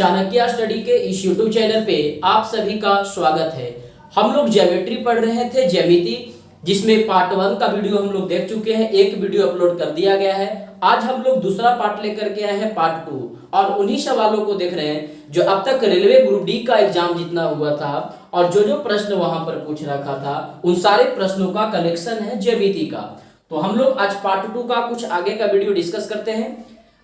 Chanakya study के इस YouTube channel पे आप सभी का स्वागत है। हम लोग ज्योमेट्री पढ़ रहे थे, ज्यामिति, जिसमें पार्ट 1 का वीडियो हम लोग देख चुके हैं, एक वीडियो अपलोड कर दिया गया है। आज हम लोग दूसरा पार्ट लेकर के आए हैं, पार्ट 2, और उन्हीं सवालों को देख रहे हैं जो अब तक रेलवे ग्रुप डी का एग्जाम जितना हुआ था और जो प्रश्न वहां पर पूछ रखा था उन सारे प्रश्नों का कलेक्शन है ज्यामिति का। तो हम लोग आज पार्ट 2 का कुछ आगे का वीडियो डिस्कस करते हैं।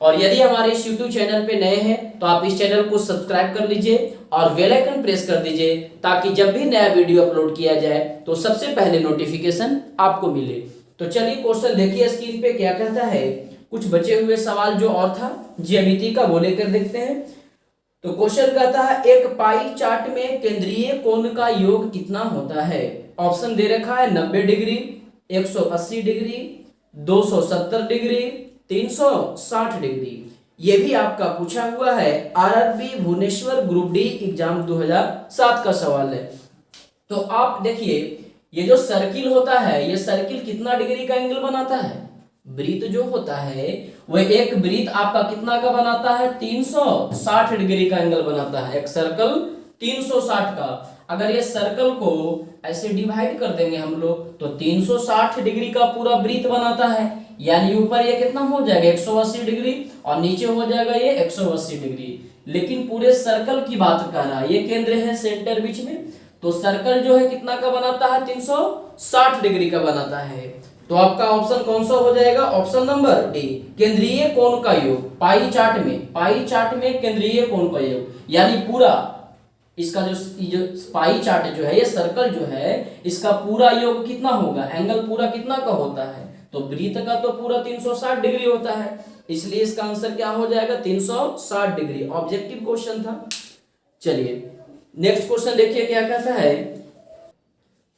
और यदि हमारे इस YouTube चैनल पे नए हैं तो आप इस चैनल को सब्सक्राइब कर लीजिए और बेल आइकन प्रेस कर दीजिए, ताकि जब भी नया वीडियो अपलोड किया जाए तो सबसे पहले नोटिफिकेशन आपको मिले। तो चलिए क्वेश्चन देखिए स्क्रीन पे क्या कहता है। कुछ बचे हुए सवाल जो और था ज्यामिति का वो लेकर देखते हैं। तो क्वेश्चन कहता है एक पाई चार्ट में केंद्रीय कोण का योग कितना होता है। ऑप्शन दे रखा है 90 डिग्री, 180 डिग्री, 270 डिग्री, 360 डिग्री। ये भी आपका पूछा हुआ है RRB Bhubaneswar group D exam 2007 का सवाल है। तो आप देखिए ये जो सर्किल होता है, ये सर्किल कितना डिग्री का एंगल बनाता है। वृत्त जो होता है वह एक वृत्त आपका कितना का बनाता है, 360 डिग्री का एंगल बनाता है। एक सर्कल 360 का, अगर ये सर्कल को ऐसे डिवाइड कर देंगे हम लोग तो 360 डिग्री का पूरा वृत्त बनाता है। यानी ऊपर ये कितना हो जाएगा 180 डिग्री और नीचे हो जाएगा ये 180 डिग्री। लेकिन पूरे सर्कल की बात कर रहा है, ये केंद्र है सेंटर बीच में, तो सर्कल जो है कितना का बनाता है, 360 डिग्री का बनाता है। तो आपका ऑप्शन कौन सा हो जाएगा, ऑप्शन नंबर डी, केंद्रीय कोण का योग। पाई चार्ट में केंद्रीय कोण का योग, यानी पूरा इसका जो पाई चार्ट जो है, ये सर्कल जो है, इसका पूरा योग कितना होगा, एंगल पूरा कितना का होता है। तो वृत्त का तो पूरा 360 डिग्री होता है, इसलिए इसका आंसर क्या हो जाएगा, 360 डिग्री। ऑब्जेक्टिव क्वेश्चन था। चलिए नेक्स्ट क्वेश्चन देखिए क्या कहता है।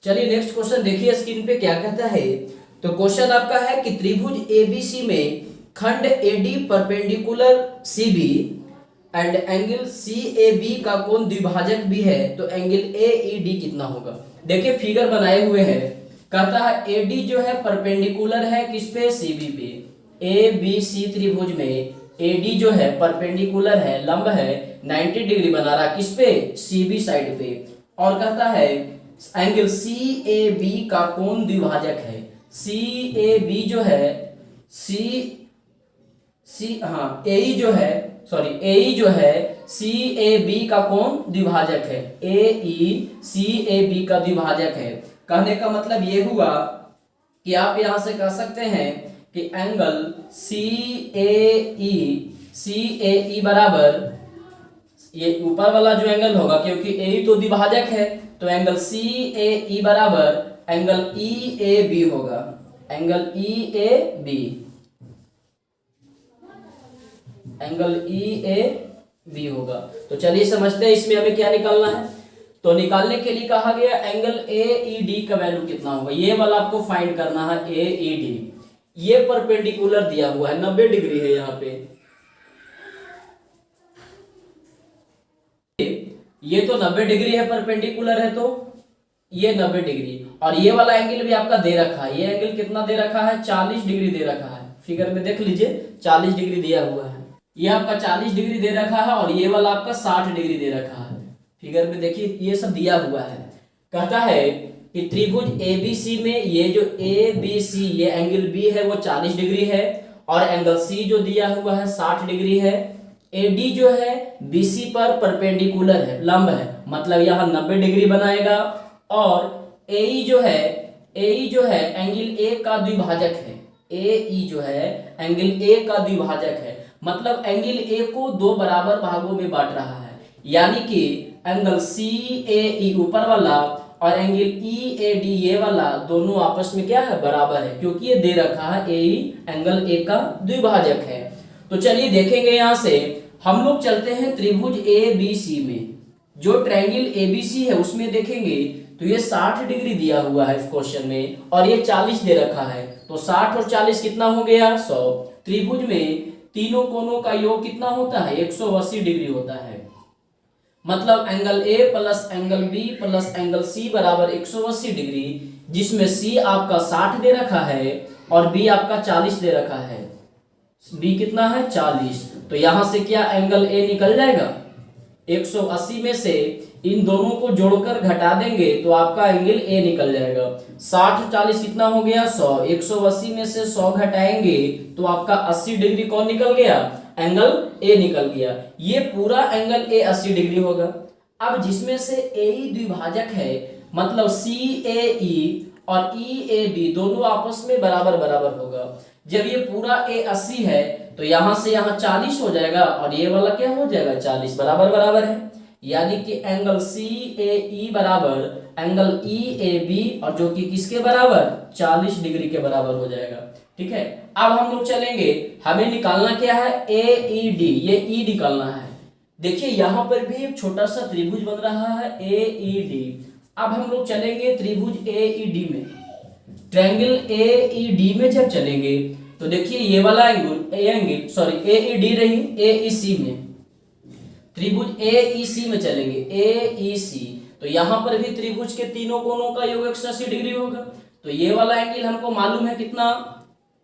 चलिए नेक्स्ट क्वेश्चन देखिए स्क्रीन पे क्या कहता है। तो क्वेश्चन आपका है कि त्रिभुज एबीसी में खंड AD perpendicular CB and angle CAB का कोण द्विभाजक भी है, तो एंगल एईडी कितना होगा। देखिए फिगर बनाए हुए हैं, कहता है एडी जो है परपेंडिकुलर है किस पे, सीबी पे। ए बी सी त्रिभुज में एडी जो है परपेंडिकुलर है, लंब है, 90 डिग्री बना रहा किस पे, सीबी साइड पे। और कहता है एंगल सीएबी का कोण द्विभाजक है। सीएबी जो है एई जो है सीएबी का कोण द्विभाजक है। एई सीएबी का द्विभाजक है। कहने का मतलब ये हुआ कि आप यहां से कह सकते हैं कि एंगल सीएई बराबर, ये ऊपर वाला जो एंगल होगा, क्योंकि ए तो द्विभाजक है, तो एंगल सीएई बराबर एंगल ईएबी होगा। एंगल ईएबी होगा। तो चलिए समझते हैं इसमें हमें क्या निकालना है। तो निकालने के लिए कहा गया एंगल एईडी का वैल्यू कितना होगा, ये वाला आपको फाइंड करना है। एईडी ये परपेंडिकुलर दिया हुआ है, 90 डिग्री है यहाँ पे, ये तो 90 डिग्री है, परपेंडिकुलर है तो ये 90 डिग्री। और ये वाला एंगल भी आपका दे रखा है, ये एंगल कितना दे रखा है, 40 डिग्री दे रखा है। फिगर में देख लीजिए 40 डिग्री दिया हुआ है, ये आपका 40 डिग्री दे रखा है, और ये वाला आपका 60 डिग्री दे रखा है। फिगर में देखिए ये सब दिया हुआ है। कहता है कि त्रिभुज एबीसी में ये जो एबीसी ये एंगल बी है वो 40 डिग्री है, और एंगल सी जो दिया हुआ है 60 डिग्री है। एडी जो है बीसी पर परपेंडिकुलर है, लंब है, मतलब यहाँ 90 डिग्री बनाएगा। और एई जो है एंगल ए का द्विभाजक है। एई जो है एंगल ए का द्विभाजक है, मतलब एंगल ए को दो बराबर भागों में बांट रहा है। यानी कि एंगल सीएई ऊपर वाला और एंगल ईएडी ये वाला दोनों आपस में क्या है, बराबर है, क्योंकि ये दे रखा है एई एंगल ए का द्विभाजक है। तो चलिए देखेंगे यहां से हम लोग चलते हैं त्रिभुज एबीसी में। जो ट्रायंगल एबीसी है उसमें देखेंगे तो ये 60 डिग्री दिया हुआ है इस क्वेश्चन में, और ये 40 दे रखा है, तो 60 और 40 कितना हो गया, 100। त्रिभुज में तीनों कोणों का योग कितना होता है, 180 डिग्री होता है। मतलब angle A plus angle B plus angle C बराबर 180 डिग्री, जिसमें सी आपका 60 दे रखा है और बी आपका 40 दे रखा है। बी कितना है, 40। तो यहां से क्या एंगल ए निकल जाएगा, 180 में से इन दोनों को जोड़कर घटा देंगे तो आपका एंगल ए निकल जाएगा। 60 40 कितना हो गया 100, 180 में से 100 घटाएंगे तो आपका 80 डिग्री कौन निकल गया, एंगल ए निकल गया। ये पूरा एंगल ए 80 डिग्री होगा। अब जिसमें से ए द्विभाजक है, मतलब सी ए ई और ई ए बी दोनों आपस में बराबर बराबर होगा। जब ये पूरा ए 80 है तो यहां से यहां 40 हो जाएगा और ये वाला क्या हो जाएगा 40, बराबर बराबर है। यानी कि एंगल सी ए ई बराबर एंगल ई ए बी, और जो कि किसके बराबर 40 डिग्री के बराबर हो जाएगा। ठीक है, अब हम लोग चलेंगे, हमें निकालना क्या है ए ई डी, ये ई निकालना है। देखिए यहां पर भी एक छोटा सा त्रिभुज बन रहा है ए ई डी। अब हम लोग चलेंगे त्रिभुज ए ई डी में, ट्रायंगल ए ई डी में जब चलेंगे तो देखिए ये वाला एंगल सॉरी ए ई डी रही ए ई सी में, त्रिभुज ए ई सी में चलेंगे ए ई सी, तो यहां पर भी त्रिभुज के तीनों कोनों का योग 180 डिग्री होगा। तो ये वाला एंगल हमको मालूम है कितना,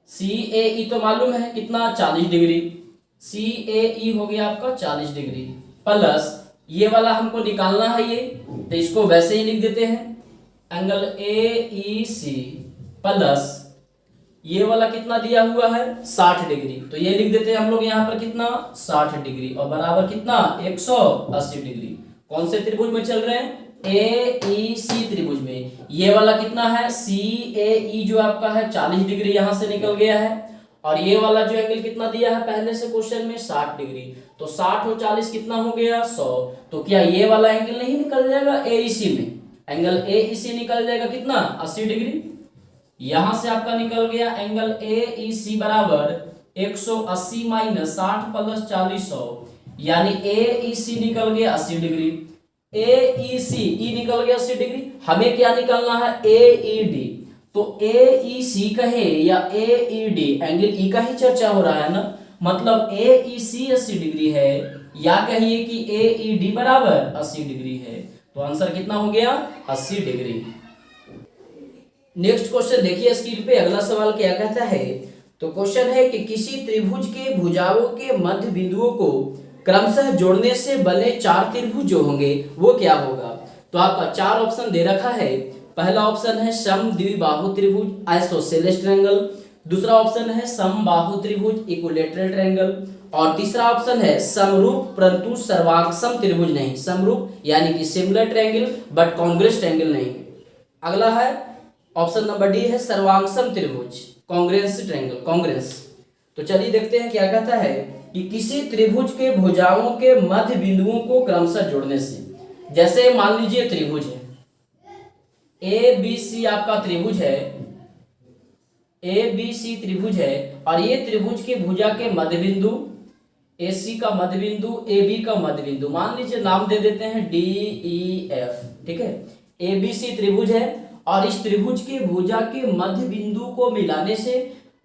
सी ए ई तो मालूम है कितना 40 डिग्री, सी ए ई हो गया आपका 40 डिग्री, प्लस ये वाला हमको निकालना है ये, तो इसको वैसे ही लिख देते हैं angle A E C plus ये वाला कितना दिया हुआ है 60 डिग्री, तो ये लिख देते हैं हम लोग यहाँ पर कितना 60 डिग्री और बराबर कितना 180 डिग्री। कौन से त्रिभुज में चल रहे हैं ए ई सी त्रिभुज में। ये वाला कितना है सी ए ई जो आपका है 40 डिग्री यहां से निकल गया है, और ये वाला जो एंगल कितना दिया है पहले से क्वेश्चन में 60 डिग्री, तो 60 और 40 कितना हो गया 100। तो क्या ये वाला एंगल नहीं निकल जाएगा ए ई सी में, एंगल ए ई सी निकल जाएगा कितना 80 डिग्री। यहां से आपका निकल गया एंगल ए ई सी बराबर 180 माइनस 60 प्लस 40 100, यानी ए ई सी निकल गया 80 डिग्री। ए ई सी ई निकल गया 80 डिग्री, हमें क्या निकालना है ए ई डी। तो ए ई सी कहे या ए ई डी, एंगल ई का ही चर्चा हो रहा है ना, मतलब ए ई सी 80 डिग्री है, या कहिए कि ए ई डी बराबर 80 डिग्री है। तो आंसर कितना हो गया 80 डिग्री। नेक्स्ट क्वेश्चन देखिए स्क्रीन पे, अगला सवाल क्या कहता है, तो क्वेश्चन है कि किसी त्रिभुज के भुजाओं के मध्य बिंदुओं को क्रमशः जोड़ने से बने 4 त्रिभुज जो होंगे वो क्या होगा। तो आपका 4 ऑप्शन दे रखा है। पहला ऑप्शन है समद्विबाहु त्रिभुज आइसोसेलेस ट्रायंगल, दूसरा ऑप्शन है समबाहु त्रिभुज इक्विलैटरल ट्रायंगल, और तीसरा ऑप्शन है समरूप परंतु सर्वांगसम त्रिभुज नहीं, समरूप यानी कि similar triangle but Congress triangle नहीं। अगला है ऑप्शन नंबर डी है सर्वांगसम त्रिभुज कॉन्ग्रेस ट्रायंगल, कॉन्ग्रेस। तो चलिए देखते हैं क्या कहता है कि किसी त्रिभुज के भुजाओं के मध्य बिंदुओं को क्रमशः जोड़ने से, जैसे मान लीजिए त्रिभुज है ए बी सी, आपका त्रिभुज है ए बी सी त्रिभुज है, और ये त्रिभुज के भुजा के मध्य बिंदु ए सी का मध्य बिंदु ए बी का मध्य बिंदु, मान लीजिए नाम दे देते हैं डी ई एफ। ठीक है, ए बी सी त्रिभुज है और इस त्रिभुज के भुजा के मध्य बिंदु को मिलाने से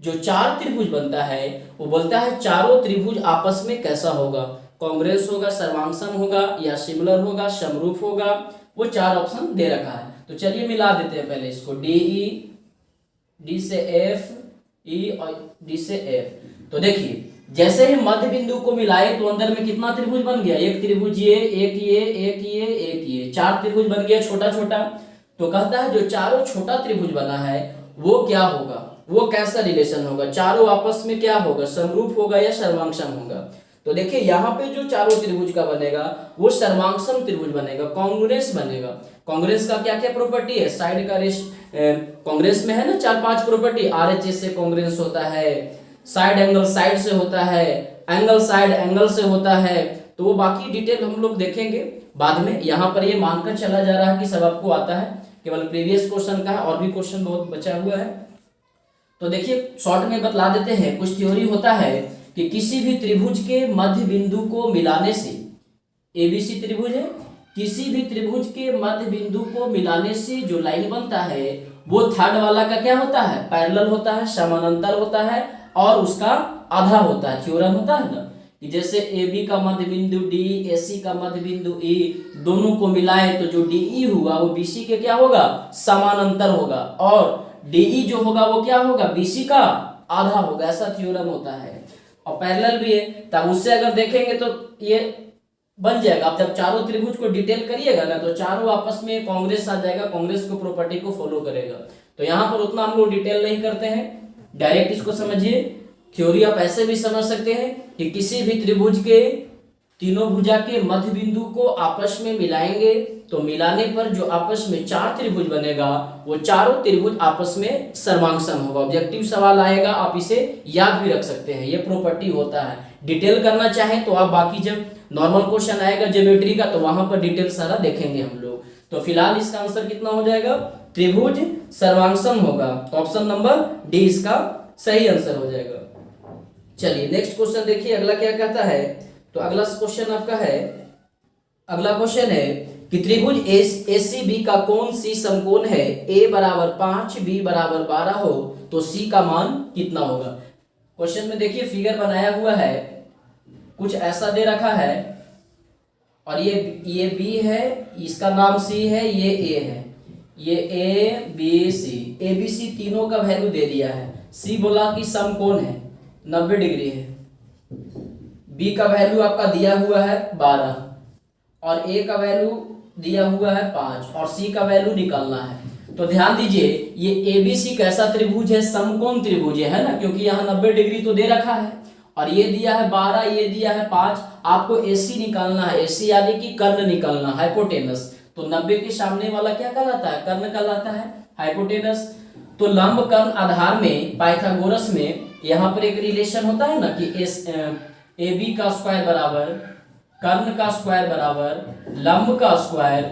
जो 4 त्रिभुज बनता है वो बोलता है चारों त्रिभुज आपस में कैसा होगा, कॉन्ग्रेस होगा, सर्वांगसम होगा, या सिमिलर होगा, समरूप होगा। वो 4 ऑप्शन दे रखा है। तो चलिए मिला देते हैं पहले इसको, डी ई, डी से एफ, ई और डी से एफ। तो देखिए जैसे ही मध्य बिंदु को मिलाए तो अंदर में कितना त्रिभुज बन गया, एक त्रिभुज ये, एक ये, एक ये, एक ये, 4 त्रिभुज बन गया छोटा छोटा। तो कहता है जो चारों छोटा त्रिभुज बना है वो क्या होगा, वो कैसा रिलेशन होगा, चारों आपस में क्या होगा, समरूप होगा या सर्वांगसम होगा। तो देखिए यहाँ पे जो चारों त्रिभुज का बनेगा वो सर्वांगसम त्रिभुज बनेगा, कांग्रेस बनेगा। कांग्रेस का क्या क्या प्रॉपर्टी है, साइड का कांग्रेस में है ना 4-5 प्रॉपर्टी, आरएचएस से कांग्रेस होता है, साइड एंगल साइड से होता है, एंगल साइड एंगल से होता है। तो वो बाकी डिटेल हम लोग देखेंगे बाद में। यहाँ पर ये मानकर चला जा रहा है कि सब आपको आता है, केवल प्रीवियस क्वेश्चन का है, और भी क्वेश्चन बहुत बचा हुआ है। तो देखिए शॉर्ट में बतला देते हैं, कुछ थ्योरी होता है कि किसी भी त्रिभुज के मध्य बिंदु को मिलाने से, एबीसी त्रिभुज है, किसी भी त्रिभुज के मध्य बिंदु को मिलाने से जो लाइन बनता है वो थर्ड वाला का क्या होता है, पैरेलल होता है, समानांतर होता है, और उसका आधा होता है। थ्योरम होता है ना कि जैसे ए बी का मध्य बिंदु डी, ए सी का मध्य बिंदु ई, दोनों को मिलाए तो जो डी ई हुआ वो बी सी के क्या होगा, समानांतर होगा, और डी ई जो होगा वो क्या होगा, बी सी का आधा होगा। ऐसा थ्योरम होता है, और पैरेलल भी है। तब उससे अगर देखेंगे तो ये बन जाएगा। अब जब चारों त्रिभुज को डिटेल करिएगा ना तो चारों आपस में कांग्रेस आ जाएगा, कांग्रेस को प्रॉपर्टी को फॉलो करेगा। तो यहाँ पर उतना हम लोग डिटेल नहीं करते हैं, डायरेक्ट इसको समझिए। थ्योरी आप ऐसे भी समझ सकते हैं कि किसी भी त्रिभुज के तीनों भुजा के मध्य बिंदु को आपस में मिलाएंगे तो मिलाने पर जो आपस में चार त्रिभुज बनेगा वो चारों त्रिभुज आपस में सर्वांगसम होगा। ऑब्जेक्टिव सवाल आएगा, आप इसे याद भी रख सकते हैं, ये प्रॉपर्टी होता है। डिटेल करना चाहें तो आप बाकी जब नॉर्मल क्वेश्चन आएगा ज्योमेट्री का तो वहां पर डिटेल सारा देखेंगे हम लोग। तो फिलहाल इसका आंसर कितना हो जाएगा, त्रिभुज सर्वांगसम होगा। तो ऑप्शन नंबर डी इसका सही आंसर हो जाएगा। चलिए नेक्स्ट क्वेश्चन देखिए, अगला क्या कहता है। तो अगला क्वेश्चन आपका है, अगला क्वेश्चन है कि त्रिभुज एसीबी का कौन सी समकोण है ए बराबर 5 बी बराबर 12 हो तो सी का मान कितना होगा। क्वेश्चन में देखिए फिगर बनाया हुआ है, कुछ ऐसा दे रखा है और ये बी है, इसका नाम सी है, ये ए है, ये ए बी सी तीनों का वैल्यू दे दिया है। सी बोला कि समकोण है 90 डिग्री है, बी का वैल्यू आपका दिया हुआ है 12 और ए का वैल्यू दिया हुआ है 5 और सी का वैल्यू निकालना है। तो ध्यान दीजिए ये एबीसी कैसा त्रिभुज है, समकोण त्रिभुज है ना, क्योंकि यहाँ 90 डिग्री तो दे रखा है और ये दिया है 12, ये दिया है 5। आपको एसी निकालना है, एसी यानी कि कर्ण निकालना, हाइपोटेनस। तो 90 के सामने वाला क्या कहलाता है, कर्ण कहलाता है, हाइपोटेनस। तो लंब कर्ण आधार में पाइथागोरस में यहाँ पर एक रिलेशन होता है ना कि ए बी का स्क्वायर बराबर कर्ण का स्क्वायर बराबर लंब का स्क्वायर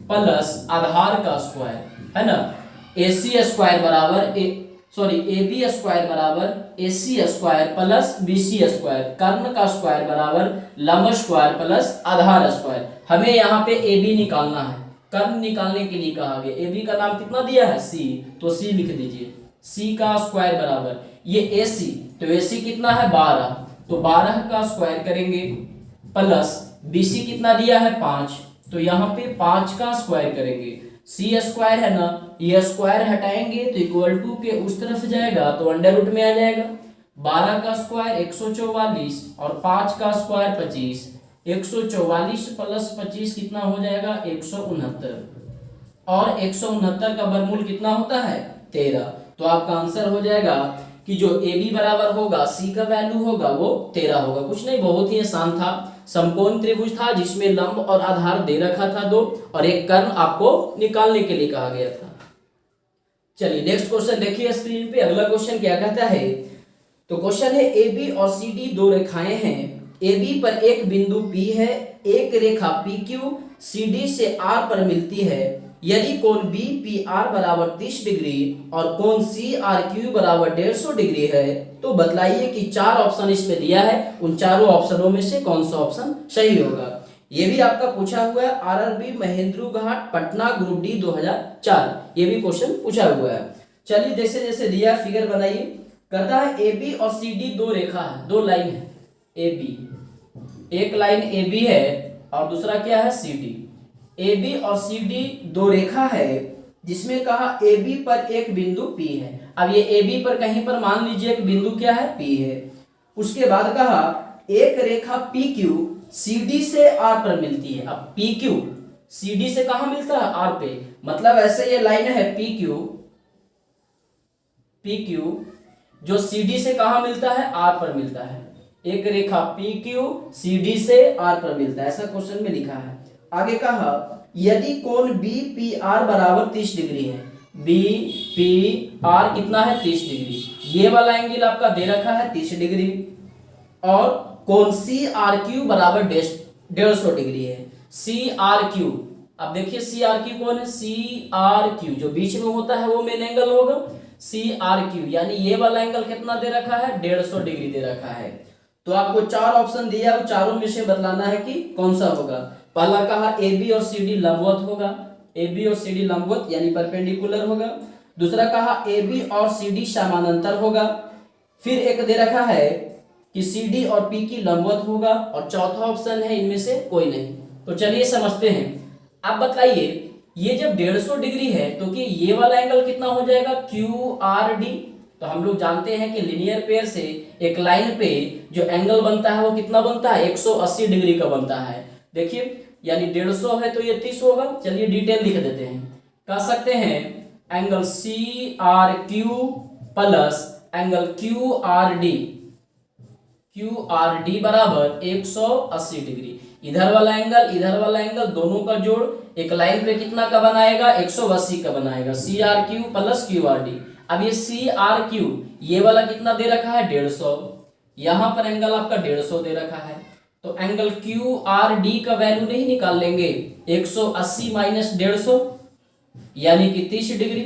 प्लस आधार का स्क्वायर, है ना। AC स्क्वायर बराबर ए बी स्क्वायर बराबर AC square plus BC square, कर्ण का स्क्वायर बराबर लंब स्क्वायर प्लस आधार स्क्वायर। हमें यहाँ पे AB निकालना है, कर्ण निकालने के लिए कहा गया। AB का नाम कितना दिया है C, तो C लिख दीजिए। C का स्क्वायर बराबर ये AC, तो AC कितना है 12, तो 12 का स्क्वायर करेंगे प्लस BC कितना दिया है 5, तो यहाँ पे 5 का स्क्वायर करेंगे। C स्क्वायर है ना, ये स्क्वायर हटाएंगे तो इक्वल टू के उस तरफ जाएगा तो अंडर रूट में आ जाएगा। 12 का स्क्वायर 144 और 5 का स्क्वायर 25, 144 प्लस 25 कितना हो जाएगा 169 और 169 का वर्गमूल कितना होता है 13। तो आपका आंसर हो जाएगा कि जो ए बी बराबर होगा सी का वैल्यू होगा वो 13 होगा। कुछ नहीं, बहुत ही आसान था। समकोण त्रिभुज था जिसमें लंब और आधार दे रखा था 2 और एक कर्ण आपको निकालने के लिए कहा गया था। चलिए नेक्स्ट क्वेश्चन देखिए स्क्रीन पे। अगला क्वेश्चन क्या कहता है, तो क्वेश्चन है ए बी और सी डी दो रेखाएं हैं। ए बी पर एक बिंदु P है, एक रेखा PQ सी डी से R पर मिलती है। यदि कोण BPR बराबर 30 डिग्री और कोण CRQ बराबर 150 डिग्री है तो बतलाइए कि 4 ऑप्शन इसमें दिया है, उन चारों ऑप्शनों में से कौन सा ऑप्शन सही होगा। ये भी आपका पूछा हुआ है RRB महेंद्रू घाट पटना ग्रुप D 2004, ये भी क्वेश्चन पूछा हुआ है। चलिए जैसे जैसे दिया फिगर बनाइए। कहता है AB और CD दो रेखा है, दो लाइन है। AB, एक लाइन AB है और दूसरा क्या है CD। AB और CD दो रेखा है जिसमें कहा AB पर एक बिंदु P है। अब ये AB पर कहीं पर मान लीजिए एक बिंदु क्या है P है। उसके बाद कहा एक रेखा PQ CD से R पर मिलती है। अब PQ CD से कहाँ मिलता है R पे, मतलब ऐसे ये लाइन है PQ जो CD से कहाँ मिलता है R पर मिलता है। एक रेखा PQ CD से R पर मिलता है, ऐसा क्वेश्चन में लिखा है। आगे कहा यदि कोण BPR बराबर 30 डिग्री है, BPR कितना है 30 डिग्री, ये वाला एंगल आपका दे रखा है 30 डिग्री और कोण CRQ बराबर 150 डिग्री है। CRQ, अब देखिए CRQ कौन है, CRQ जो बीच में होता है वो मेन एंगल होगा CRQ, यानी ये वाला एंगल कितना दे रखा है 150 डिग्री दे रखा है। तो आपको 4 ऑप्शन दिया है, चारों में से बतलाना है कि कौन सा होगा। पहला कहा AB और CD लंबवत होगा, AB और CD लंबवत यानी परपेंडिकुलर होगा। दूसरा कहा AB और CD समानांतर होगा। फिर एक दे रखा है कि CD और P की लंबवत होगा और चौथा ऑप्शन है इनमें से कोई नहीं। तो चलिए समझते हैं। आप बतलाइए ये जब 150 डिग्री है तो कि ये वाला एंगल कितना हो जाएगा QRD। तो हम लोग जानते हैं कि लीनियर पेयर से एक लाइन पे जो एंगल बनता है वो कितना बनता है 180 डिग्री का बनता है। देखिए यानी 150 है तो ये 30 होगा। चलिए डिटेल लिख देते हैं। कह सकते हैं angle C R Q plus angle Q R D बराबर 180 डिग्री। इधर वाला एंगल दोनों का जोड़ एक लाइन पे कितना का बनाएगा, 180 का बनाएगा। C R Q plus Q R D. अब ये सी आर क्यू ये वाला कितना दे रखा है, 150। यहां पर एंगल आपका 150 दे रखा है, तो एंगल क्यू आर डी का वैल्यू नहीं निकाल लेंगे। 180 माइनस 150 यानी कि 30 डिग्री।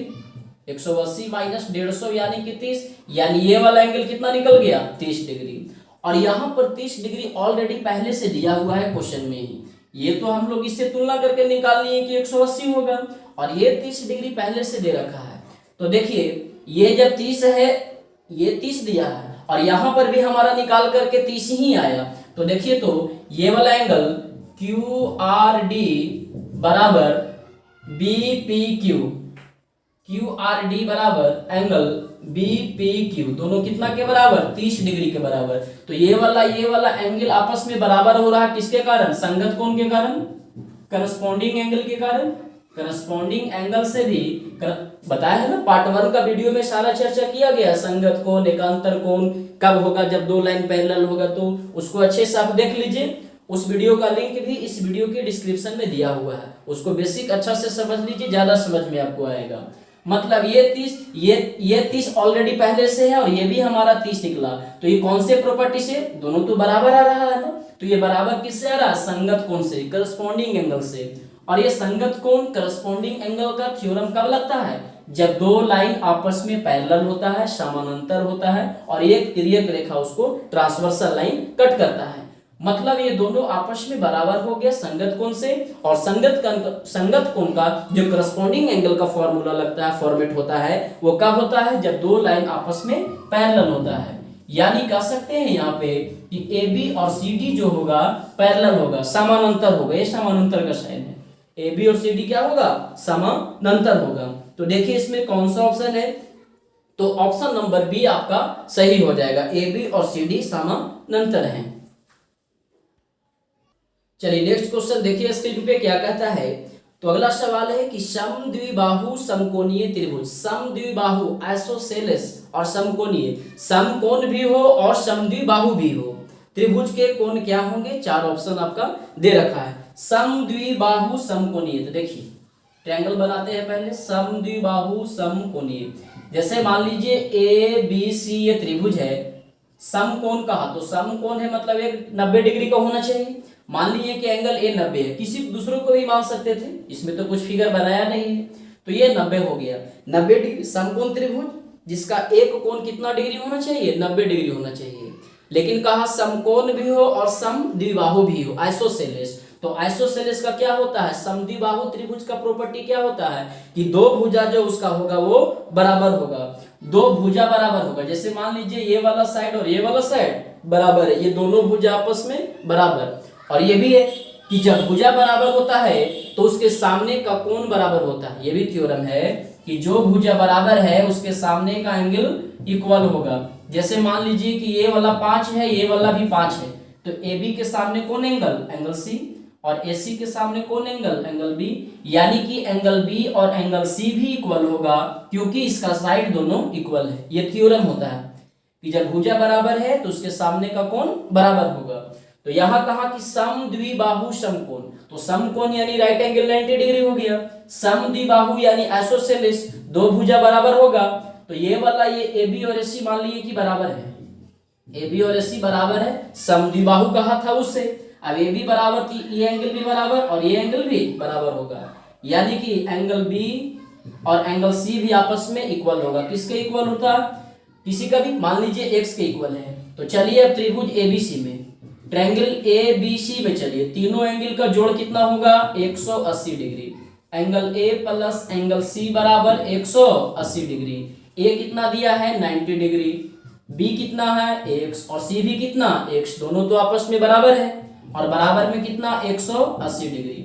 180 माइनस 150 यानी कि 30, यानी ये वाला एंगल कितना निकल गया, 30 डिग्री। और यहाँ पर 30 डिग्री ऑलरेडी पहले से दिया हुआ है क्वेश्चन में ही। ये तो हम लोग इससे तुलना करके निकालनी है कि 180 होगा, और ये 30 डिग्री पहले से दे रखा है। तो देखिए ये जब 30 है, ये 30 दिया है, और यहाँ पर भी हमारा निकाल करके 30 ही आया। तो देखिए तो ये वाला एंगल क्यू आर डी बराबर B P Q R D बराबर एंगल बी पी क्यू, दोनों कितना के बराबर, 30 डिग्री के बराबर। तो ये वाला एंगल आपस में बराबर हो रहा है किसके कारण, संगत कोण के कारण, करस्पॉन्डिंग एंगल के कारण। करस्पॉन्डिंग एंगल से भी बताया है ना, पार्ट 1 का वीडियो में सारा चर्चा किया गया। संगत कोण, एकांतर कोण कब होगा, जब दो लाइन पैरेलल होगा, तो उसको अच्छे से आप देख लीजिए। उस वीडियो का लिंक भी इस वीडियो के डिस्क्रिप्शन में दिया हुआ है, उसको बेसिक अच्छा से समझ लीजिए, ज्यादा समझ में आपको आएगा। मतलब ये 30 ऑलरेडी पहले से है, और ये भी हमारा 30 निकला। तो ये कौन से प्रॉपर्टी से, दोनों तो बराबर आ रहा है ना, तो ये बराबर किससे आ रहा है, संगत कोण से, करस्पॉन्डिंग एंगल से। और ये संगत कोण करस्पॉन्डिंग एंगल का थ्योरम कब लगता है, जब दो लाइन आपस में पैरेलल होता है, समानांतर होता है, और एक तिर्यक रेखा उसको ट्रांसवर्सल लाइन कट करता है। मतलब ये दोनों आपस में बराबर हो गया संगत कोण से। और संगत कोण का जो करस्पॉन्डिंग एंगल का फॉर्मूला लगता है, फॉर्मेट होता है, वो कब होता है, जब दो लाइन आपस में पैरेलल होता है। यानी कह सकते हैं यहाँ पे कि AB और CD जो होगा पैरेलल होगा, समानांतर होगा। ये समानांतर का साइन है, AB और CD क्या होगा, समानांतर होगा। तो देखिए इसमें कौन सा ऑप्शन है, तो ऑप्शन नंबर बी आपका सही हो जाएगा, AB और CD समानांतर हैं। चलिए नेक्स्ट क्वेश्चन देखिए स्क्रीन पे क्या कहता है। तो अगला सवाल है कि समद्विबाहु समकोणीय त्रिभुज, समद्विबाहु आइसोसेलेस और समकोणीय, समकोण भी हो और समद्विबाहु भी हो, त्रिभुज के कोण क्या होंगे। चार ऑप्शन आपका दे रखा है। समद्विबाहु समकोणीय, तो देखिए ट्रायंगल बनाते हैं पहले, समद्विबाहु समकोणीय। जैसे मान लीजिए ABC ये त्रिभुज है, समकोण कहा तो समकोण है मतलब एक 90 डिग्री का होना चाहिए। मान लीजिए कि एंगल A 90 है, किसी दूसरों को भी मान सकते थे, इसमें तो कुछ फिगर बनाया नहीं है, तो ये 90 हो गया। 90 डिग्री समकोण त्रिभुज जिसका एक कोण कितना डिग्री होना चाहिए, 90 डिग्री होना चाहिए। लेकिन कहा समकोण भी हो और समद्विबाहु भी हो, आइसोसेलेस। तो आइसोसेलेस का क्या होता है, समद्विबाहु त्रिभुज का प्रॉपर्टी क्या होता है कि दो भुजा जो उसका होगा वो बराबर होगा, दो भुजा बराबर होगा। जैसे मान लीजिए ये वाला साइड और ये वाला साइड बराबर है, ये दोनों भुजा आपस में बराबर। और ये भी है कि जब भुजा बराबर होता है तो उसके सामने का कोण बराबर होता है। ये भी थ्योरम है कि जो भुजा बराबर है उसके सामने का एंगल इक्वल होगा। जैसे मान लीजिए कि ये वाला 5 है, ये वाला भी 5 है, तो AB के सामने कौन एंगल C, और AC के सामने कौन एंगल B, यानी कि एंगल B और एंगल C भी इक्वल होगा, क्योंकि इसका साइड दोनों इक्वल है। ये थ्योरम होता है कि जब भुजा बराबर है तो उसके सामने का कोण बराबर होगा। तो यहां कहा कि समद्विबाहु समकोण, तो समकोण यानी राइट एंगल 90 डिग्री हो गया, समद्विबाहु यानी आइसोसेलेस, दो भुजा बराबर होगा। तो ये वाला ये AB और AC मान लीजिए कि बराबर है, AB और AC बराबर है, समद्विबाहु कहा था उससे। अब AB बराबर थी, ये एंगल भी बराबर और ये एंगल भी बराबर होगा, यानी कि एंगल B और एंगल C भी आपस में इक्वल होगा। किसके इक्वल होता है, किसी का भी, मान लीजिए x के इक्वल है। तो चलिए अब त्रिभुज ABC में, ट्रायंगल ABC में चलिए, तीनों एंगल का जोड़ कितना होगा, 180 degree. Angle A plus angle C बराबर 180 डिग्री। A कितना दिया है, 90 डिग्री, B कितना है, x, और C भी कितना, x, दोनों तो आपस में बराबर है, और बराबर में कितना, 180 डिग्री।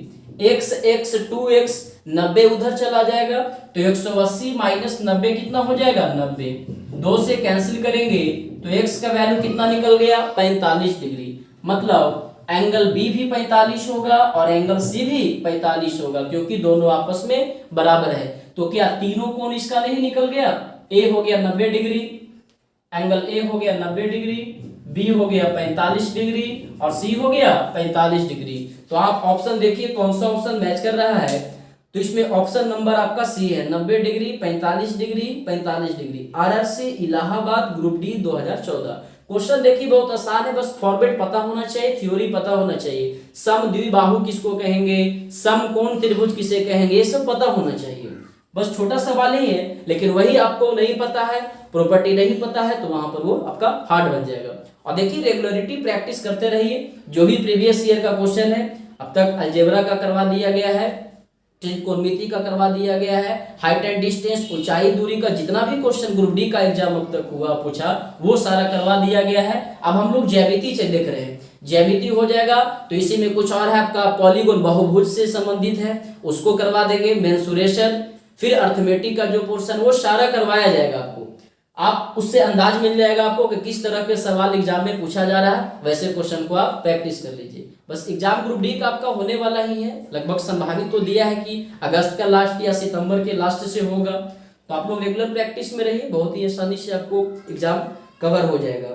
x 2x 90 उधर चला जाएगा, तो 180 माइनस 90 कितना हो जाएगा, 90। 2 से कैंसिल करेंगे तो x का वैल्यू कितना निकल गया, 45 डिग्री। मतलब एंगल बी भी 45 होगा और एंगल सी भी 45 होगा, क्योंकि दोनों आपस में बराबर है। तो क्या तीनों कोण इसका नहीं निकल गया? ए हो गया 90 डिग्री, एंगल ए हो गया 90 डिग्री, बी हो गया 45 डिग्री और सी हो गया 45 डिग्री। तो आप ऑप्शन देखिए कौन सा ऑप्शन मैच कर रहा है। तो इसमें ऑप्शन नंबर आपका सी है, 90 degree, 45 degree, 45 degree. RRC Allahabad, group D 2014। Question देखिए बहुत आसान है, बस फॉर्मेट पता होना चाहिए, थ्योरी पता होना चाहिए। सम द्विबाहु किसको कहेंगे, समकोण त्रिभुज किसे कहेंगे, ये सब पता होना चाहिए। बस छोटा सवाल ही है, लेकिन वही आपको नहीं पता है, प्रॉपर्टी नहीं पता है, तो वहां पर वो आपका हार्ड बन जाएगा। और देखिए रेगुलरिटी प्रैक्टिस करते रहिए। जो भी प्रीवियस ईयर का क्वेश्चन है, अब तक अलजेब्रा का करवा दिया गया है, त्रिकोणमिति का करवा दिया गया है, हाइट एंड डिस्टेंस, ऊंचाई दूरी का जितना भी क्वेश्चन ग्रुप डी का एग्जाम अब तक हुआ पूछा वो सारा करवा दिया गया है। अब हम लोग ज्यामिति से देख रहे हैं, ज्यामिति हो जाएगा। तो इसी में कुछ और है आपका, पॉलीगोन बहुभुज से संबंधित है, उसको करवा देंगे। मेंसुरेशन, फिर अर्थमेटिक का जो पोर्शन वो सारा करवाया जाएगा आपको। आप उससे अंदाज मिल जाएगा आपको कि किस तरह के सवाल एग्जाम में पूछा जा रहा है, वैसे क्वेश्चन को आप प्रैक्टिस कर लीजिए। बस एग्जाम ग्रुप डी का आपका होने वाला ही है, लगभग संभावित तो दिया है कि अगस्त का लास्ट या सितंबर के लास्ट से होगा। तो आप लोग रेगुलर प्रैक्टिस में रहिए, बहुत ही आसानी से आपको एग्जाम कवर हो जाएगा।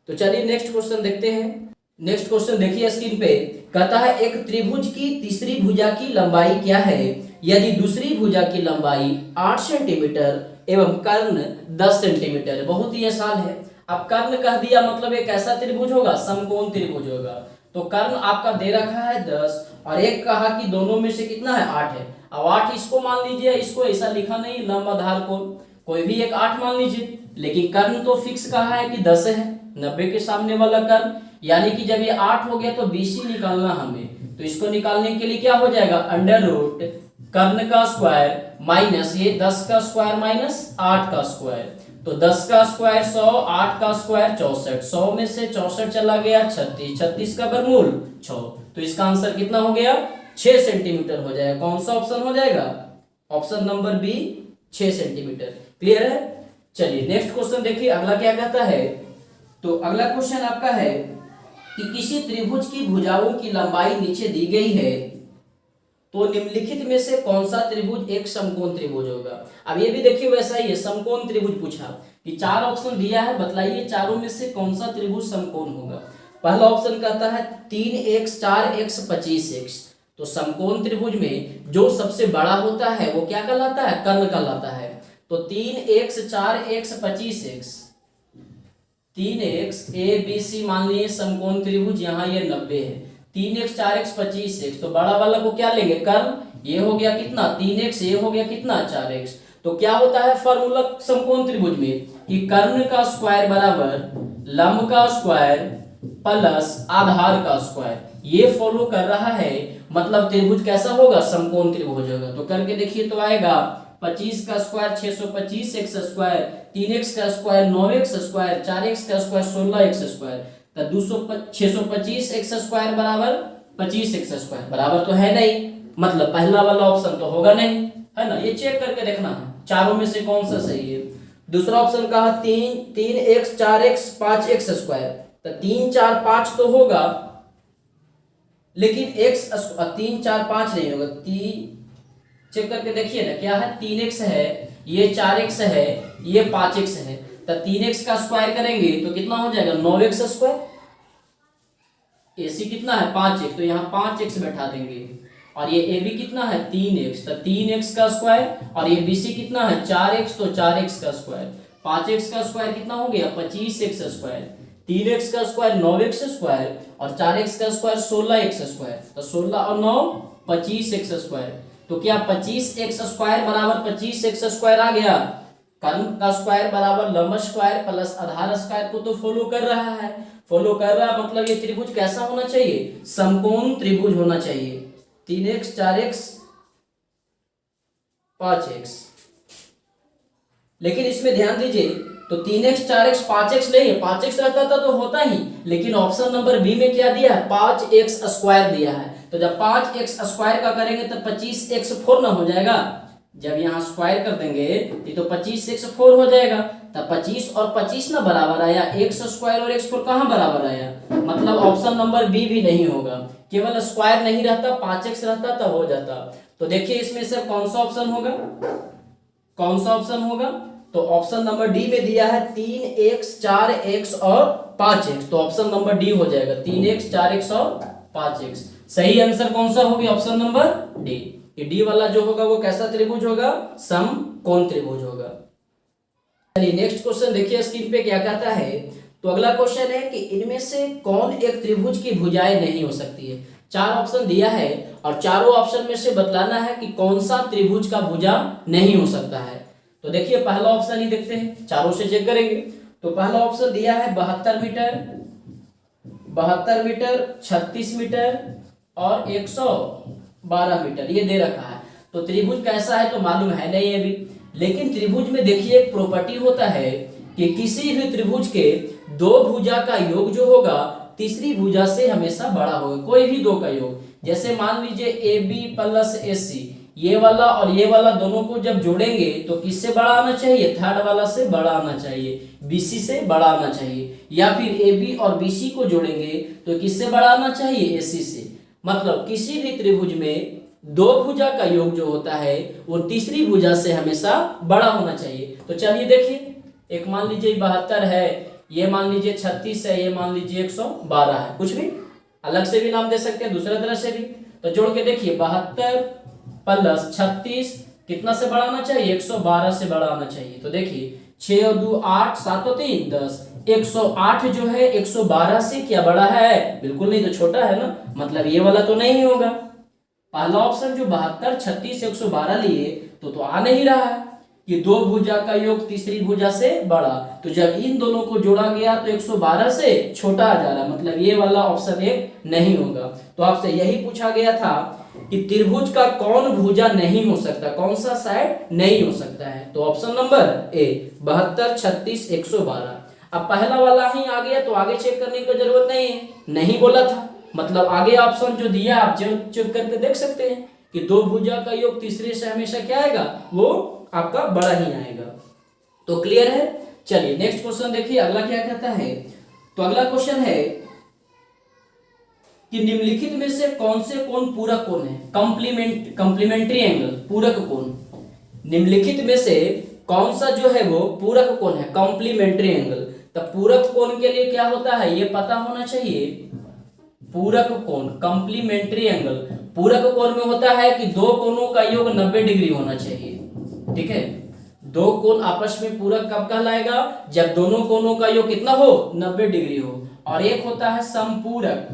तो चलिए नेक्स्ट क्वेश्चन देखते हैं। नेक्स्ट क्वेश्चन देखिए स्क्रीन पे, कहता है एक त्रिभुज की तीसरी भुजा की लंबाई क्या है यदि दूसरी भुजा की लंबाई 8 सेंटीमीटर एवं कर्ण 10 सेंटीमीटर है। बहुत ही आसान है। अब कर्ण कह दिया मतलब एक ऐसा त्रिभुज होगा, समकोण त्रिभुज होगा। तो कर्ण आपका दे रखा है 10 और एक कहा कि दोनों में से कितना है, 8 है। अब 8 इसको मान लीजिए, इसको ऐसा लिखा नहीं, लंब आधार कोण कोई भी एक 8 मान लीजिए, लेकिन कर्ण तो फिक्स कहा है कि 10 है, 90 के सामने वाला कर्ण। यानी कि जब ये 8 हो गया तो BC निकालना हमें, तो इसको निकालने के लिए क्या हो जाएगा, अंडर रूट कर्ण का स्क्वायर माइनस ये 10 का स्क्वायर माइनस 8 का स्क्वायर। तो 10 का स्क्वायर 100, 8 का स्क्वायर 64, 100 में से 64 चला गया 36, 36 का वर्गमूल 6। तो इसका आंसर कितना हो गया, 6 सेंटीमीटर हो जाएगा। कौन सा ऑप्शन हो जाएगा, option number B 6 centimetre. Clear है। चलिए नेक्स्ट क्वेश्चन देखिए, अगला क्या कहता है। तो अगला क्वेश्चन आपका है कि किसी त्रिभुज की भुजाओं की लंबाई नीचे दी गई है, तो निम्नलिखित में से कौन सा त्रिभुज एक समकोण त्रिभुज होगा। अब ये भी देखिए वैसा ही है, समकोण त्रिभुज पूछा कि 4 ऑप्शन दिया है, बतलाइए चारों में से कौन सा त्रिभुज समकोण होगा। पहला ऑप्शन कहता है 3x 4x 25x। तो समकोण त्रिभुज में जो सबसे बड़ा होता है वो क्या कहलाता है, कर्ण कहलाता है। तो 3x 4x 25x, 3x ABC मान लिए समकोण त्रिभुज, यहाँ ये 90 है। 3x 4x 25x, तो बड़ा वाला को क्या लेंगे, कर्ण। ये हो गया कितना 3x, ये हो गया कितना 4x। तो क्या होता है फॉर्मूला समकोण त्रिभुज में कि कर्ण का स्क्वायर बराबर लंब का स्क्वायर प्लस आधार का स्क्वायर, ये फॉलो कर रहा है। मतलब त्रिभुज कैसा होगा, समकोण त्रिभुज होगा। तो करके देखिए तो आएगा 25 का स्क्वायर 625 x स्क्वायर, 3x का स्क्वायर 9x स्क्वायर, 4x का स्क्वायर 16x स्क्वायर। तो 625 x स्क्वायर बराबर 25 x स्क्वायर बराबर तो है नहीं, मतलब पहला वाला ऑप्शन तो होगा नहीं, है ना। ये चेक करके देखना है चारों में से कौन सा सही है। दूसरा ऑप्शन कहा 3x 4x 5x स्क्वायर। तो 3 4 5 तो होगा, लेकिन x 3 4 5 नहीं होगा। चेक करके देखिए ना, क्या है 3x है, ये 4x है, ये 5x है। तो 3x का स्क्वायर करेंगे तो कितना हो जाएगा 9x स्क्वायर। AC कितना है 5x, तो यहाँ 5x बैठा देंगे। और ये AB कितना है 3x, तो 3x का स्क्वायर। और ये BC कितना है 4x, तो 4x का स्क्वायर। 5x का स्क्वायर कितना हो गया 25x स्क्वायर। 3x का स्क्वायर 9x स्क्वायर और 4x का स्क्वायर 16x स्क्वायर। तो 16 और 9 25x स्क्वायर। तो क्या 25x स्क्वायर बराबर 25x स्क्वायर आ गया। कर्ण का स्क्वायर बराबर लंब स्क्वायर प्लस आधार स्क्वायर को तो फॉलो कर रहा है। फॉलो कर रहा है मतलब ये त्रिभुज कैसा होना चाहिए, समकोण त्रिभुज होना चाहिए। 3x 4x 5x। लेकिन इसमें ध्यान दीजिए, तो 3x 4x 5x नहीं है, 5x रहता था तो होता ही, लेकिन ऑप्शन नंबर बी में क्या दिया है 5x स्क्वायर दिया है। तो जब 5x स्क्वायर का करेंगे तो 25x 4 ना हो जाएगा। जब यहाँ स्क्वायर कर देंगे तो 25x 4 हो जाएगा। तो 25 और 25 ना बराबर आया, एक्स स्क्वायर और एक्स फोर कहाँ बराबर आया, मतलब ऑप्शन नंबर बी भी नहीं होगा। केवल स्क्वायर नहीं रहता, 5x रहता तब हो जाता। तो देखिए इसमें से कौन सा ऑप्शन होगा, कौन सा ऑप्शन होगा, तो ऑप्शन नंबर डी में दिया है 3x 4x और 5x, तो ऑप्शन नंबर डी हो जाएगा 3x 4x और 5x। सही आंसर कौन सा होगी, ऑप्शन नंबर डी। ये डी वाला जो होगा वो कैसा त्रिभुज होगा, समकोण त्रिभुज होगा। चलिए नेक्स्ट क्वेश्चन देखिए स्क्रीन पे क्या कहता है। तो अगला क्वेश्चन है कि इनमें से कौन एक त्रिभुज की भुजाएं नहीं हो सकती है। चार ऑप्शन दिया है और चारों ऑप्शन में से बतलाना है कि कौन सा त्रिभुज का भुजा नहीं हो सकता है। तो देखिए पहला ऑप्शन ही देखते हैं, चारों से चेक करेंगे। तो पहला ऑप्शन दिया है 72 मीटर, 72 मीटर, 36 मीटर और 112 मीटर, ये दे रखा है। तो त्रिभुज कैसा है तो मालूम है नहीं अभी, लेकिन त्रिभुज में देखिए एक प्रॉपर्टी होता है कि किसी भी त्रिभुज के दो भुजा का योग जो होगा तीसरी भुजा से हमेशा बड़ा होगा, कोई भी दो का योग। जैसे मान लीजिए ए बी प्लस ए सी, ये वाला और ये वाला दोनों को जब जोड़ेंगे तो किससे बड़ा आना चाहिए, थर्ड वाला से बड़ा आना चाहिए, बीसी से बड़ा आना चाहिए। या फिर ए बी और बीसी को जोड़ेंगे तो किससे बड़ा आना चाहिए, एसी से। मतलब किसी भी त्रिभुज में दो भुजा का योग जो होता है वो तीसरी भुजा से हमेशा बड़ा होना चाहिए। तो चलिए देखिए, एक मान लीजिए 72 है, ये मान लीजिए 36 है, ये मान लीजिए 112 है, कुछ भी अलग से भी नाम दे सकते हैं, दूसरे तरह से भी। तो जोड़ के देखिए 72 प्लस 36 कितना से बड़ा आना चाहिए, 112 से बड़ा आना चाहिए। तो देखिए 6 और 2 8, 7 और 3 10, 108 जो है 112 से क्या बड़ा है, बिल्कुल नहीं, तो छोटा है ना, मतलब ये वाला तो नहीं होगा। पहला ऑप्शन जो 72 36 112 लिए तो आ नहीं रहा है कि दो भुजा का योग तीसरी भुजा से बड़ा। तो जब इन दोनों को जोड़ा गया तो 112 से छोटा आ जा रहा, मतलब ये वाला ऑप्शन एक नहीं होगा। तो आपसे यही पूछा गया था कि त्रिभुज का कौन भुजा नहीं हो सकता, कौन सा साइड नहीं हो सकता है। तो ऑप्शन नंबर ए 72 36 112। अब पहला वाला ही आ गया तो आगे चेक करने की जरूरत नहीं है, नहीं बोला था, मतलब आगे ऑप्शन जो दिया आप चेक करके देख सकते हैं कि दो भुजा का योग तीसरे से हमेशा क्या आएगा, वो आपका बड़ा ही आएगा। तो क्लियर है। चलिए नेक्स्ट क्वेश्चन देखिए, अगला क्या कहता है। तो अगला क्वेश्चन है कि निम्नलिखित में से कौन से कोण पूरक कोण है, कंप्लीमेंट्री एंगल, पूरक कोण। निम्नलिखित में से कौन सा जो है वो पूरक कोण है, कॉम्प्लीमेंट्री एंगल। तो पूरक कोण के लिए क्या होता है ये पता होना चाहिए। पूरक कोण कॉम्प्लीमेंट्री एंगल, पूरक कोण में होता है कि दो कोणों का योग 90 डिग्री होना चाहिए, ठीक है। दो कोण आपस में पूरक कब कहलाएगा, जब दोनों कोणों का योग कितना हो, 90 डिग्री हो। और एक होता है समपूरक,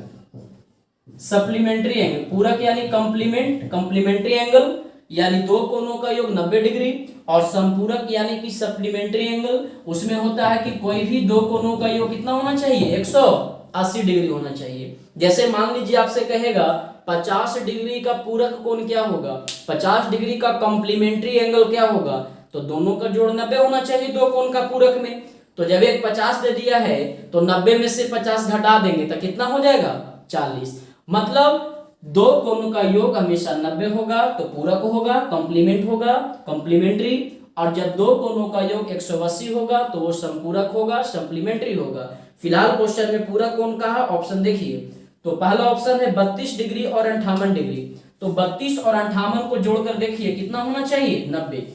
सप्लीमेंट्री एंगल। पूरक यानी कंप्लीमेंट्री एंगल, यानी दो कोणों का योग 90 डिग्री, और संपूरक यानी कि सप्लीमेंट्री एंगल, उसमें होता है कि कोई भी दो कोणों का योग कितना होना चाहिए, 180 डिग्री होना चाहिए। जैसे मान लीजिए आपसे कहेगा 50 डिग्री का पूरक कोण क्या होगा, 50 डिग्री का कॉम्प्लीमेंट्री एंगल क्या होगा, तो दोनों का जोड़ 90 होना चाहिए दो कोण का पूरक में। तो जब एक 50 दे दिया है तो 90 में से 50 घटा देंगे तो कितना हो जाएगा, 40। मतलब दो कोणों का योग हमेशा 90 होगा तो पूरक होगा, कॉम्प्लीमेंट होगा, कॉम्प्लीमेंट्री। और जब दो कोणों का योग 180 होगा तो वो संपूरक होगा, सप्लीमेंट्री होगा। फिलहाल क्वेश्चन में पूरक कोण का है, ऑप्शन देखिए। तो पहला ऑप्शन है 32 डिग्री और 58 डिग्री। तो 32 और 58 को जोड़कर देखिए कितना होना चाहिए, 90।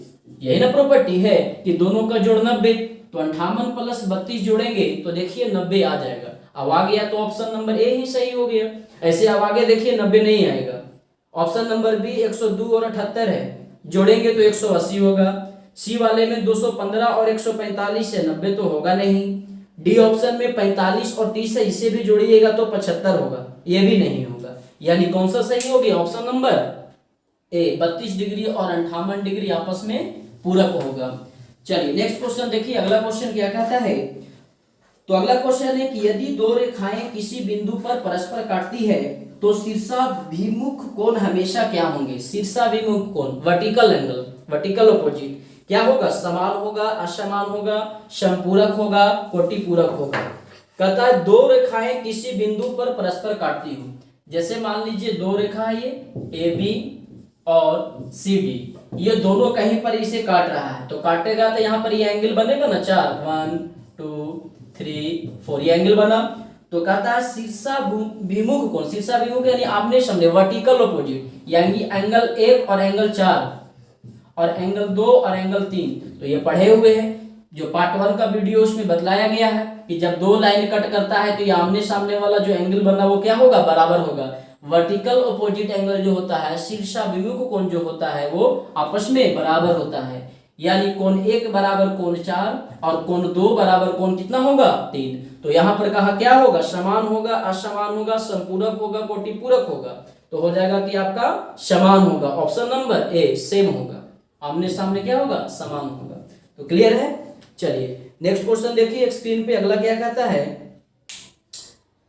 यही ना प्रॉपर्टी है कि दोनों का जोड़ 90। तो 58 प्लस 32 जोड़ेंगे तो देखिए 90 आ जाएगा। अब आ गया तो ऑप्शन नंबर ए ही सही हो गया। ऐसे अब आगे देखिए 90 नहीं आएगा। ऑप्शन नंबर बी 102 और 78 है, जोड़ेंगे तो 180 होगा। सी वाले में 215 और 145 है, 90 तो होगा नहीं। डी ऑप्शन में 45 और 30 है, इसे भी जोड़िएगा तो 75 होगा, ये भी नहीं होगा। यानी कौन सा सही हो गया, ऑप्शन नंबर ए 32 डिग्री और 58 डिग्री आपस में पूरक होगा। चलिए नेक्स्ट क्वेश्चन देखिए, अगला क्वेश्चन क्या कहता है। तो अगला क्वेश्चन है कि यदि दो रेखाएं किसी बिंदु पर परस्पर काटती है तो शीर्षाभिमुख कोण हमेशा क्या होंगे, शीर्षाभिमुख कोण, वर्टिकल एंगल, वर्टिकल अपोजिट क्या होगा, समान होगा, असमान होगा, संपूरक होगा, कोटिपूरक होगा। कहता है दो रेखाएं किसी बिंदु पर परस्पर काटती हो। जैसे मान लीजिए दो रेखा है, ये ए बी और सी डी, ये दोनों कहीं पर इसे काट रहा है, तो काटेगा तो यहाँ पर ये एंगल बनेगा ना 4, 1 2 3 4 ये एंगल बना। तो कहता है शीर्षाभिमुख कोण, शीर्षाभिमुख यानी आमने सामने, वर्टिकल ऑपोजिट, यानी एंगल 1 और एंगल 4 और एंगल 2 और एंगल 3, तो ये पढ़े हुए हैं। जो पार्ट 1 का वीडियो उसमें बतलाया गया है कि जब दो लाइन कट करता है तो ये आमने सामने वाला जो एंगल बना वो क्या होगा, बराबर होगा। वर्टिकल ऑपोजिट एंगल जो होता है, शीर्षाभिमुख कोण जो होता है वो आपस में बराबर होता है, यानी कोण 1 बराबर कोण 4 और कोण 2 बराबर कोण कितना होगा, 3। तो यहाँ पर कहा क्या होगा, समान होगा, असमान होगा, संपूरक होगा, कोटिपूरक होगा। तो हो जाएगा कि आपका समान होगा, ऑप्शन नंबर ए सेम होगा, आमने सामने क्या होगा, समान होगा। तो क्लियर है। चलिए नेक्स्ट क्वेश्चन देखिए स्क्रीन पे, अगला क्या कहता है,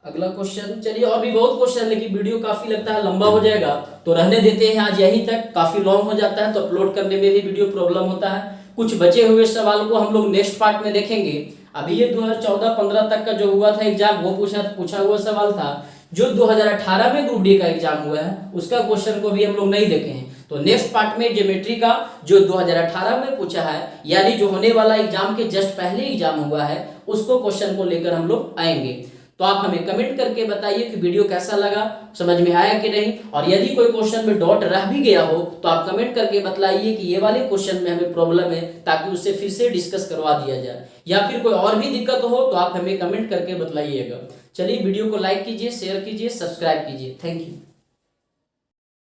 अगला क्वेश्चन। चलिए और भी बहुत क्वेश्चन, लेकिन वीडियो काफी लगता है लंबा हो जाएगा तो रहने देते हैं आज यहीं तक, काफी लॉन्ग हो जाता है तो अपलोड करने में भी वीडियो प्रॉब्लम होता है। कुछ बचे हुए सवाल को हम लोग नेक्स्ट पार्ट में देखेंगे। अभी ये 2014-15 तक का जो हुआ था एग्जाम, वो पूछा हुआ सवाल था। जो 2018 में ग्रुप डी का एग्जाम हुआ है उसका क्वेश्चन को भी हम लोग नहीं देखे हैं। तो नेक्स्ट पार्ट में ज्योमेट्री का जो 2018 में पूछा है, यानी जो होने वाला एग्जाम के जस्ट पहले एग्जाम हुआ है, उसको क्वेश्चन को लेकर हम लोग आएंगे। तो आप हमें कमेंट करके बताइए कि वीडियो कैसा लगा, समझ में आया कि नहीं, और यदि कोई क्वेश्चन में डॉट रह भी गया हो तो आप कमेंट करके बताइए कि ये वाले क्वेश्चन में हमें प्रॉब्लम है, ताकि उससे फिर से डिस्कस करवा दिया जाए। या फिर कोई और भी दिक्कत हो तो आप हमें कमेंट करके बताइएगा। चलिए वीडियो को लाइक कीजिए, शेयर कीजिए, सब्सक्राइब कीजिए। Thank you.